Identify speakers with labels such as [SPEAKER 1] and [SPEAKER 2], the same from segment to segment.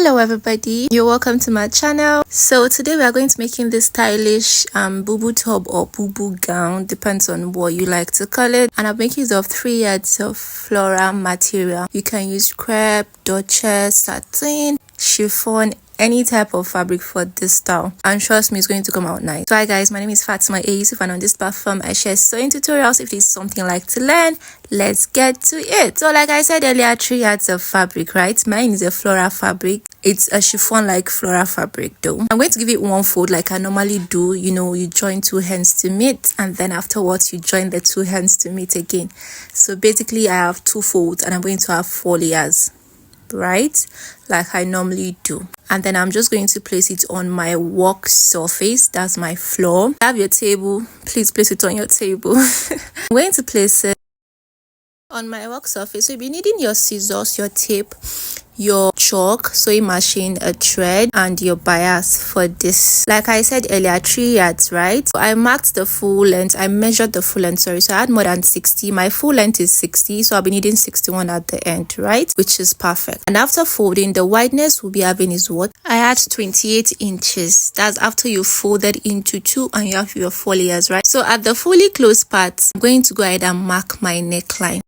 [SPEAKER 1] Hello everybody, you're welcome to my channel. So today we are going to making this stylish boubou top or boubou gown, depends on what you like to call it, and I'm making use of 3 yards of floral material. You can use crepe, duchess, satin, chiffon, any type of fabric for this style, and trust me, it's going to come out nice. So hi guys, my name is Fatima Yusuf, and on this platform I share sewing tutorials. If it's something you like to learn, let's get to it. So like I said earlier, 3 yards of fabric, right? Mine is a floral fabric. It's a chiffon like floral fabric though. I'm going to give it one fold like I normally do. You know, you join 2 hands to meet, and then afterwards you join the 2 hands to meet again. So basically I have 2 folds and I'm going to have 4 layers, right, like I normally do. And then I'm just going to place it on my work surface, that's my floor. Have your table, please place it on your table. I'm going to place it on my work surface. So you'll be needing your scissors, your tape, your chalk, sewing machine, a thread, and your bias for this. Like I said earlier, 3 yards, right? So I marked the full length, I measured the full length, sorry, so I had more than 60. My full length is 60, so I'll be needing 61 at the end, right, which is perfect. And after folding, the wideness we'll be having is what I had 28 inches. That's after you folded into 2 and you have your 4 layers, right? So at the fully closed part, I'm going to go ahead and mark my neckline.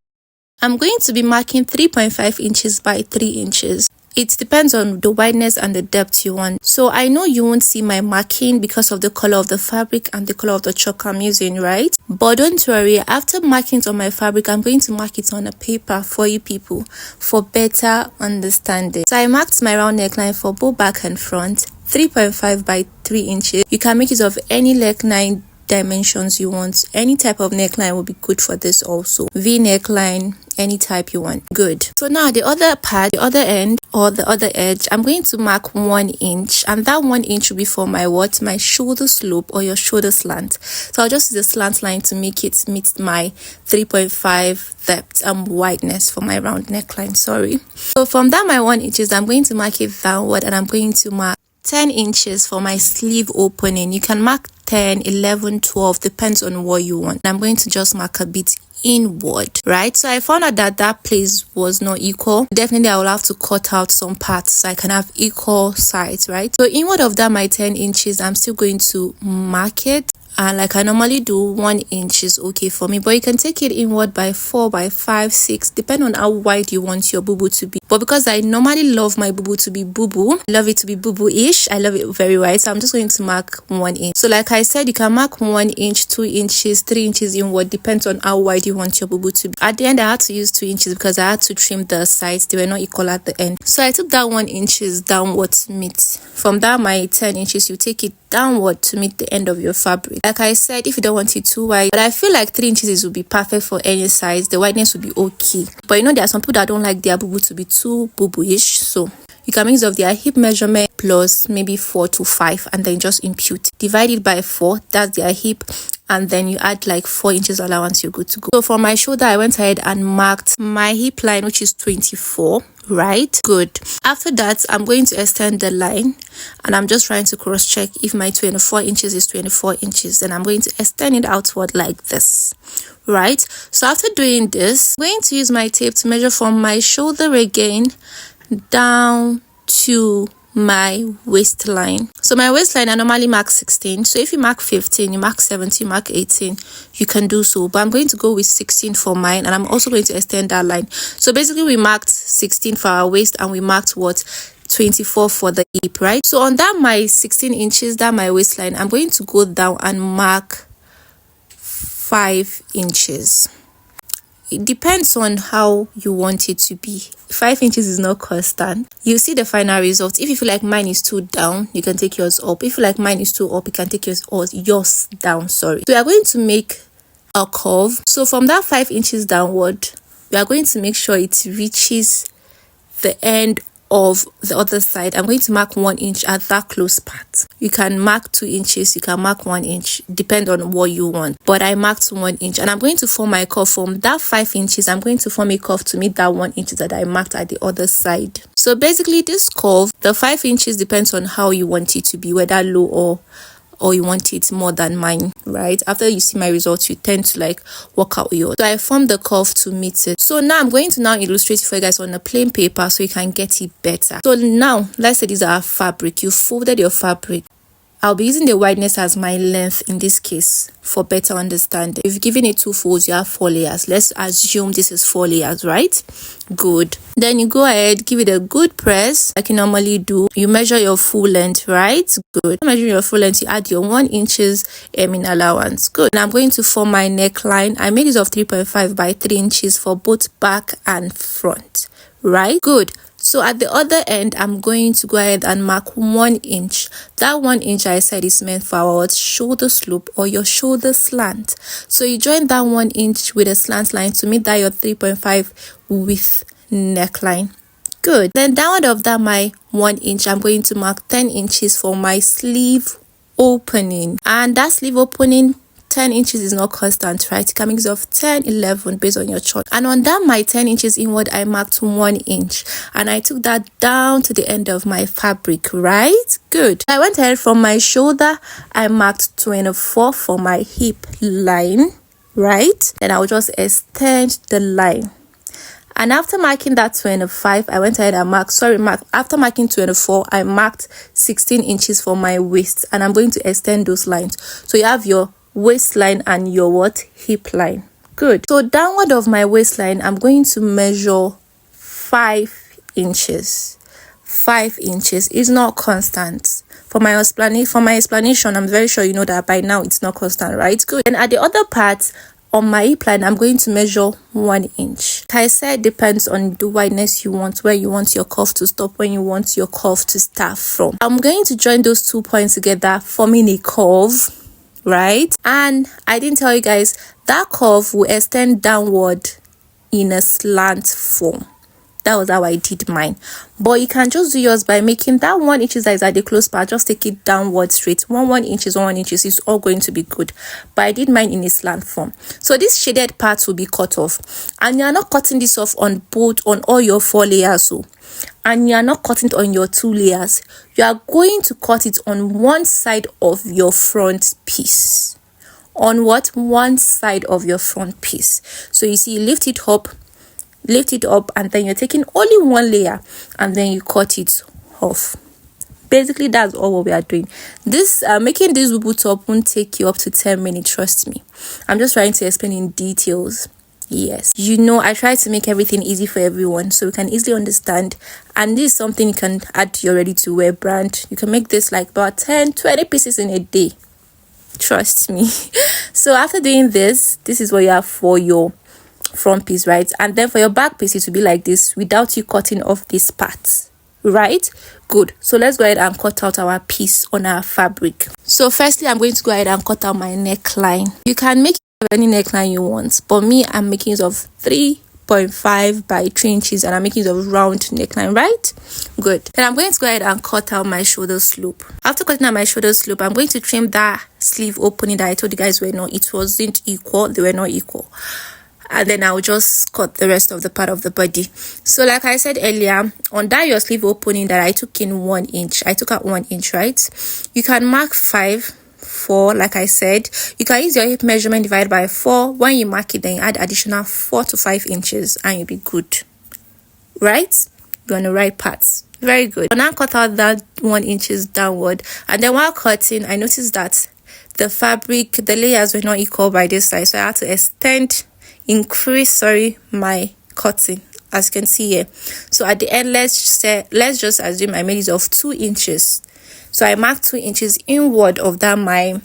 [SPEAKER 1] I'm going to be marking 3.5 inches by 3 inches. It depends on the wideness and the depth you want. So I know you won't see my marking because of the color of the fabric and the color of the chalk I'm using, right? But don't worry, after marking it on my fabric, I'm going to mark it on a paper for you people for better understanding. So I marked my round neckline for both back and front, 3.5 by 3 inches. You can make use of any neckline dimensions you want. Any type of neckline will be good for this also. V neckline, any type you want, good. So now the other part, the other end or the other edge, I'm going to mark 1 inch, and that 1 inch will be for my what, my shoulder slope or your shoulder slant. So I'll just use a slant line to make it meet my 3.5 depth and wideness for my round neckline, sorry. So from that my 1 inches, I'm going to mark it downward, and I'm going to mark 10 inches for my sleeve opening. You can mark 10, 11, 12, depends on what you want. I'm going to just mark a bit inward, right? So I found out that that place was not equal. Definitely I will have to cut out some parts so I can have equal sides, right? So inward of that my 10 inches, I'm still going to mark it, and like I normally do, 1 inch is okay for me, but you can take it inward by 4, by 5, 6, depending on how wide you want your boubou to be. But because I normally love my boubou to be boubou, I love it to be boubou-ish, I love it very wide, so I'm just going to mark 1 inch. So like I said, you can mark 1 inch, 2 inches, 3 inches inward, depends on how wide you want your boubou to be. At the end I had to use 2 inches because I had to trim the sides, they were not equal at the end. So I took that 1 inches downward to meet. From that my 10 inches, you take it downward to meet the end of your fabric. Like I said, if you don't want it too wide, but I feel like 3 inches would be perfect for any size. The wideness would be okay, but you know there are some people that don't like their boubou to be too boubou-ish, so you can make use of their hip measurement plus maybe 4 to 5 and then just impute, divide it by 4, that's their hip, and then you add like 4 inches allowance, you're good to go. So for my shoulder, I went ahead and marked my hip line, which is 24, right? Good. After that, I'm going to extend the line, and I'm just trying to cross check if my 24 inches is 24 inches. Then I'm going to extend it outward like this, right? So after doing this, I'm going to use my tape to measure from my shoulder again down to my waistline. So my waistline, I normally mark 16. So if you mark 15, you mark 17, you mark 18, you can do so. But I'm going to go with 16 for mine, and I'm also going to extend that line. So basically we marked 16 for our waist, and we marked what, 24 for the hip, right? So on that my 16 inches, that my waistline, I'm going to go down and mark 5 inches. It depends on how you want it to be. 5 inches is not constant. You see the final result. If you feel like mine is too down, you can take yours up. If you feel like mine is too up, you can take yours down, sorry. So we are going to make a curve. So from that 5 inches downward, we are going to make sure it reaches the end of the other side. I'm going to mark 1 inch at that close part. You can mark 2 inches, you can mark 1 inch, depend on what you want, but I marked 1 inch, and I'm going to form my curve from that 5 inches. I'm going to form a curve to meet that 1 inch that I marked at the other side. So basically this curve, the 5 inches depends on how you want it to be, whether low or you want it more than mine, right? After you see my results, you tend to like work out yours. So I formed the curve to meet it. So now I'm going to now illustrate for you guys on a plain paper so you can get it better. So now let's say these are fabric. You folded your fabric. I'll be using the wideness as my length in this case for better understanding. If you've given it 2 folds, you have 4 layers. Let's assume this is 4 layers, right? Good. Then you go ahead, give it a good press like you normally do. You measure your full length, right? Good. Measure your full length, you add your 1 inches in allowance. Good. Now I'm going to form my neckline. I made it of 3.5 by 3 inches for both back and front, right? Good. So at the other end, I'm going to go ahead and mark 1 inch. That 1 inch I said is meant for our shoulder slope or your shoulder slant. So you join that 1 inch with a slant line to make that your 3.5 width neckline. Good. Then downward of that my 1 inch, I'm going to mark 10 inches for my sleeve opening. And that sleeve opening, 10 inches is not constant, right? It can mix of 10, 11 based on your chart. And on that my 10 inches inward, I marked 1 inch and I took that down to the end of my fabric, right? Good. I went ahead from my shoulder, I marked 24 for my hip line, right? Then I'll just extend the line. And after marking that 25, I went ahead and after marking 24, I marked 16 inches for my waist and I'm going to extend those lines. So you have your waistline and your hip line. Good. So downward of my waistline, I'm going to measure 5 inches. 5 inches is not constant. For my explanation, I'm very sure you know that by now it's not constant, right? Good. And at the other part on my hip line, I'm going to measure 1 inch. Like I said, depends on the wideness you want, where you want your curve to stop, when you want your curve to start from. I'm going to join those 2 points together, forming a curve, right? And I didn't tell you guys that curve will extend downward in a slant form. That was how I did mine, but you can just do yours by making that 1 inch that is at the close part, just take it downward straight. 1 inches, 1 inches is all going to be good, but I did mine in a slant form. So this shaded part will be cut off, and you are not cutting this off on all your 4 layers. So, and you are not cutting it on your 2 layers, you are going to cut it on one side of your front piece. On one side of your front piece. So you see, you lift it up and then you're taking only 1 layer and then you cut it off. Basically, that's all what we are doing. This making this boubou top won't take you up to 10 minutes, trust me. I'm just trying to explain in details. Yes, you know, I try to make everything easy for everyone so we can easily understand, and this is something you can add to your ready to wear brand. You can make this like about 10-20 pieces in a day, trust me. So after doing this is what you have for your front piece, right? And then for your back piece, it will be like this without you cutting off this part, right? Good. So let's go ahead and cut out our piece on our fabric. So firstly, I'm going to go ahead and cut out my neckline. You can make any neckline you want, but me, I'm making it of 3.5 by 3 inches and I'm making it of round neckline, right? Good. Then I'm going to go ahead and cut out my shoulder slope. After cutting out my shoulder slope, I'm going to trim that sleeve opening that I told you guys they were not equal. And then I'll just cut the rest of the part of the body. So like I said earlier, on that your sleeve opening that I took in 1 inch, I took out 1 inch, right? You can mark 4, like I said. You can use your hip measurement divided by 4. When you mark it, then you add additional 4 to 5 inches and you'll be good, right? You're on the right path. Very good. So now cut out that 1 inches downward, and then while cutting, I noticed that the layers were not equal by this side, so I had to increase my cutting, as you can see here. So at the end, let's just assume I made it of 2 inches. So I marked 2 inches inward of that my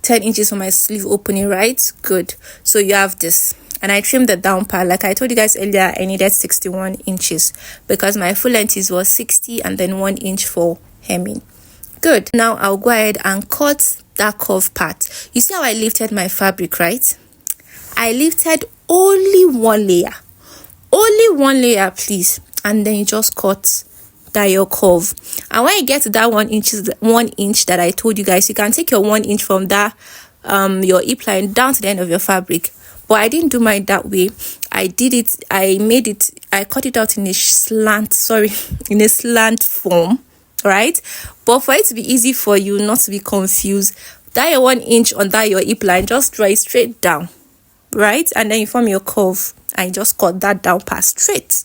[SPEAKER 1] 10 inches for my sleeve opening, right? Good. So you have this, and I trimmed the down part. Like I told you guys earlier, I needed 61 inches because my full length was 60 and then 1 inch for hemming. Good. Now I'll go ahead and cut that curve part. You see how I lifted my fabric, right? I lifted only 1 layer. Only 1 layer, please. And then you just cut that your curve. And when you get to that 1 inch that I told you guys, you can take your 1 inch from that your hip line down to the end of your fabric. But I didn't do mine that way. I cut it out in a slant form, right? But for it to be easy for you not to be confused, that your 1 inch on that your hip line, just draw it straight down, right? And then you form your curve and you just cut that down past straight.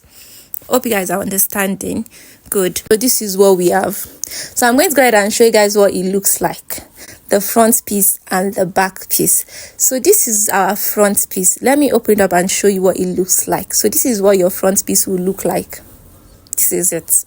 [SPEAKER 1] Hope you guys are understanding. Good. So this is what we have. So I'm going to go ahead and show you guys what it looks like, the front piece and the back piece. So this is our front piece. Let me open it up and show you what it looks like. So this is what your front piece will look like. This is it.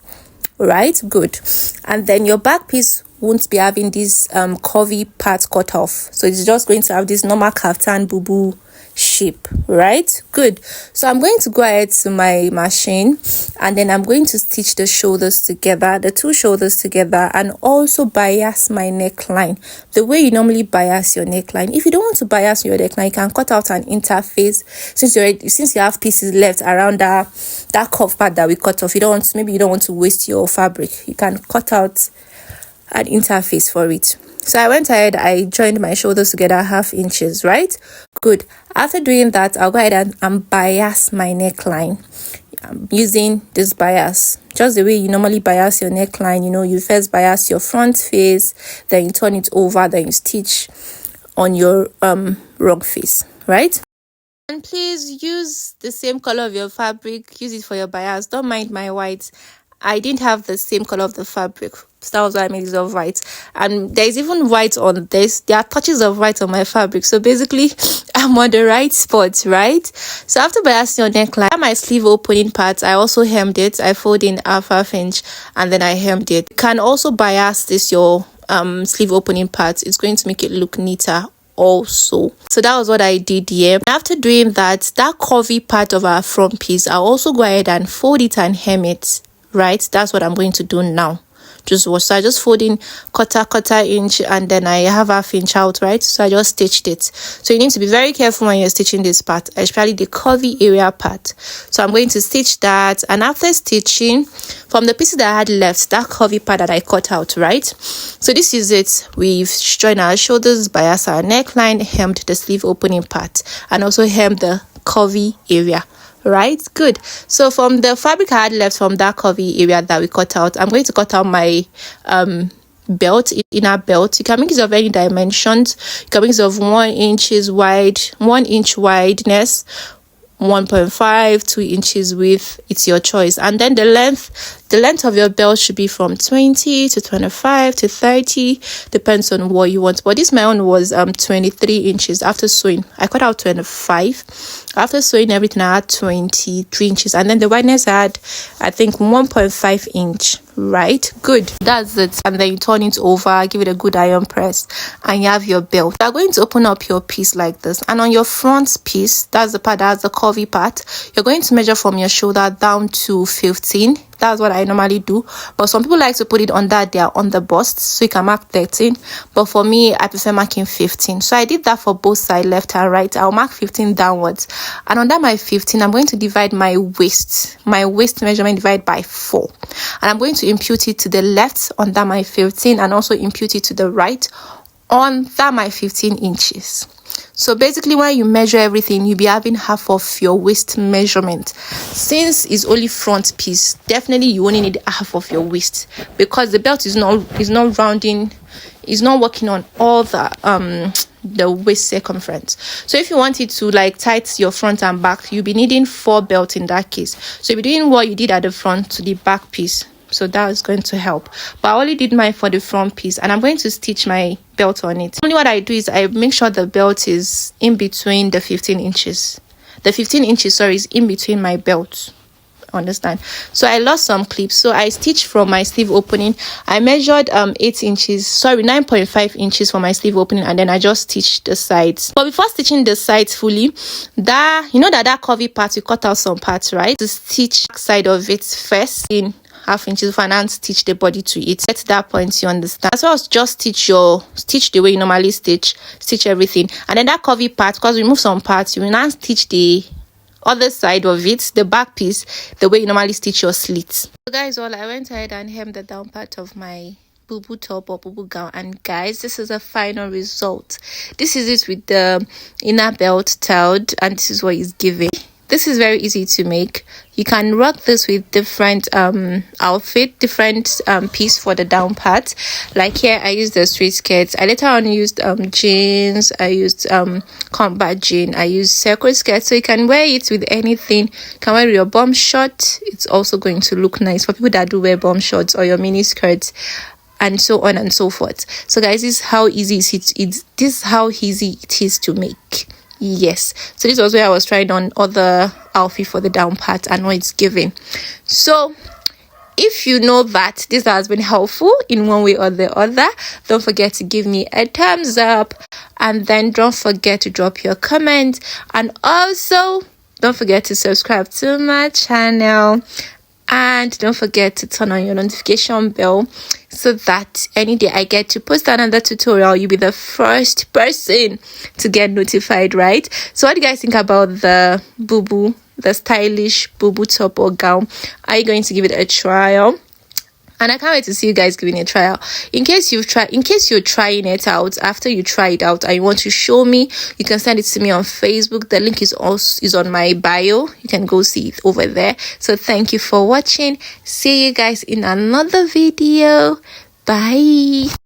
[SPEAKER 1] Right, good. And then your back piece won't be having this curvy part cut off, so it's just going to have this normal kaftan boubou shape, right? Good. So I'm going to go ahead to my machine and then I'm going to stitch the shoulders together, the two shoulders together, and also bias my neckline the way you normally bias your neckline. If you don't want to bias your neckline, you can cut out an interface. Since you have pieces left around that curve part that we cut off, you don't want to waste your fabric, you can cut out an interface for it. So I went ahead, I joined my shoulders together 1/2 inches, right? Good. After doing that, I'll go ahead and bias my neckline. I'm using this bias, just the way you normally bias your neckline. You first bias your front face, then you turn it over, then you stitch on your wrong face, right? And please use the same color of your fabric, use it for your bias. Don't mind my white. I didn't have the same color of the fabric, so that was why I made it of white. And there's even white on this. There are touches of white on my fabric, so basically I'm on the right spot, right? So after biasing your neckline, my sleeve opening part, I also hemmed it. I fold in 1/2 inch and then I hemmed it. You can also bias this your sleeve opening part. It's going to make it look neater also. So that was what I did here. After doing that curvy part of our front piece, I'll also go ahead and fold it and hem it, right? That's what I'm going to do now. So I just fold in quarter inch and then I have 1/2 inch out, right? So I just stitched it. So you need to be very careful when you're stitching this part, especially the curvy area part. So I'm going to stitch that, and after stitching from the pieces that I had left, that curvy part that I cut out, right? So this is it. We've joined our shoulders, bias our neckline, hemmed the sleeve opening part, and also hemmed the curvy area. Right, good. So from the fabric I had left from that curvy area that we cut out, I'm going to cut out my belt, inner belt. You can make it of any dimensions. You can make it of 1 inch wide, 1 inch wideness, 1.5, 2 inches width. It's your choice. And then the length of your belt should be from 20 to 25 to 30, depends on what you want. But this my own was 23 inches. After sewing, I cut out 25. After sewing everything, I had 23 inches, and then the wideness I had, I think, 1.5 inch. Right, good. That's it. And then you turn it over, give it a good iron press, and you have your belt. You're going to open up your piece like this, and on your front piece, that's the part that's the curvy part, you're going to measure from your shoulder down to 15. That's what I normally do, but some people like to put it on the bust, so you can mark 13. But for me, I prefer marking 15. So I did that for both sides, left and right. I'll mark 15 downwards, and under my 15, I'm going to divide my waist measurement, divide by 4, and I'm going to impute it to the left under my 15, and also impute it to the right under my 15 inches. So basically, when you measure everything, you'll be having half of your waist measurement. Since it's only front piece, definitely you only need half of your waist, because the belt is not rounding, is not working on all the waist circumference. So if you wanted to like tight your front and back, you'll be needing 4 belts in that case. So you'll be doing what you did at the front to the back piece. So that is going to help. But I only did mine for the front piece, and I'm going to stitch my belt on it. Only what I do is I make sure the belt is in between the 15 inches. The 15 inches, sorry, is in between my belt. Understand? So I lost some clips, so I stitched from my sleeve opening. I measured 9.5 inches for my sleeve opening, and then I just stitched the sides. But before stitching the sides fully, that curvy part, you cut out some parts, right? To stitch side of it first in 1/2 inches and stitch the body to it. At that point, you understand. As well as just stitch the way you normally stitch everything, and then that curvy part, because we remove some parts, you will now stitch the other side of it, the back piece, the way you normally stitch your slits. So guys, I went ahead and hemmed the down part of my boubou top or boubou gown, and guys, this is a final result. This is it with the inner belt tiled, and this is what it's giving. this is very easy to make. You can rock this with different outfit, different piece for the down part. Like here I used the straight skirts. I later on used jeans. I used combat jean. I used circle skirt. So you can wear it with anything. You can wear your bomb short. It's also going to look nice for people that do wear bomb shorts or your mini skirts, and so on and so forth. So guys, this is how easy it is to make. Yes, so this was where I was trying on other outfit for the down part and what it's giving. So if you know that this has been helpful in one way or the other, don't forget to give me a thumbs up, and then don't forget to drop your comment, and also don't forget to subscribe to my channel, and don't forget to turn on your notification bell so that any day I get to post another tutorial, you'll be the first person to get notified, right? So what do you guys think about the Boubou, the stylish Boubou top or gown? Are you going to give it a trial? And I can't wait to see you guys giving it a trial. In case you're trying it out, after you try it out and you want to show me, you can send it to me on Facebook. The link is on my bio. You can go see it over there. So thank you for watching. See you guys in another video. Bye.